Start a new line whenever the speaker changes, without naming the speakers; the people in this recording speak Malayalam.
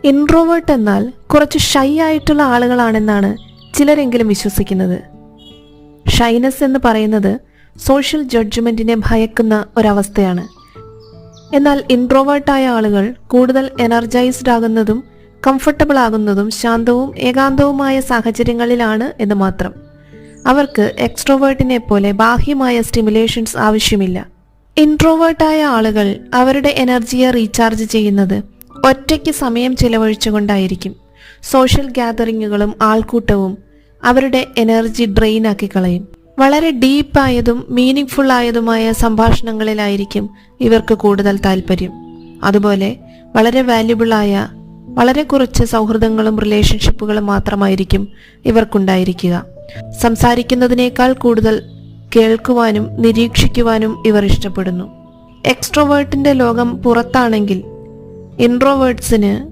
ഇൻട്രോവേർട്ട് എന്നാൽ കുറച്ച് ഷൈ ആയിട്ടുള്ള ആളുകളാണെന്നാണ് ചിലരെങ്കിലും വിശ്വസിക്കുന്നത്. ഷൈനസ് എന്ന് പറയുന്നത് സോഷ്യൽ ജഡ്ജ്മെന്റിനെ ഭയക്കുന്ന ഒരവസ്ഥയാണ്. എന്നാൽ ഇൻട്രോവേർട്ടായ ആളുകൾ കൂടുതൽ എനർജൈസ്ഡ് ആകുന്നതും കംഫർട്ടബിൾ ആകുന്നതും ശാന്തവും ഏകാന്തവുമായ സാഹചര്യങ്ങളിലാണ് എന്ന് മാത്രം. അവർക്ക് എക്സ്ട്രോവേർട്ടിനെ പോലെ ബാഹ്യമായ സ്റ്റിമുലേഷൻസ് ആവശ്യമില്ല. ഇൻട്രോവേർട്ടായ ആളുകൾ അവരുടെ എനർജിയെ റീചാർജ് ചെയ്യുന്നത് ഒറ്റയ്ക്ക് സമയം ചിലവഴിച്ചുകൊണ്ടായിരിക്കും. സോഷ്യൽ ഗ്യാതറിങ്ങുകളും ആൾക്കൂട്ടവും അവരുടെ എനർജി ഡ്രെയിൻ ആക്കി കളയും. വളരെ ഡീപ്പായതും മീനിങ് ഫുൾ ആയതുമായ സംഭാഷണങ്ങളിലായിരിക്കും ഇവർക്ക് കൂടുതൽ താല്പര്യം. അതുപോലെ വളരെ വാല്യുബിളായ വളരെ കുറച്ച് സൗഹൃദങ്ങളും റിലേഷൻഷിപ്പുകളും മാത്രമായിരിക്കും ഇവർക്കുണ്ടായിരിക്കുക. സംസാരിക്കുന്നതിനേക്കാൾ കൂടുതൽ കേൾക്കുവാനും നിരീക്ഷിക്കുവാനും ഇവർ ഇഷ്ടപ്പെടുന്നു. എക്സ്ട്രോവേർട്ടിന്റെ ലോകം പുറത്താണെങ്കിൽ ഇൻട്രോവേർട്സിന്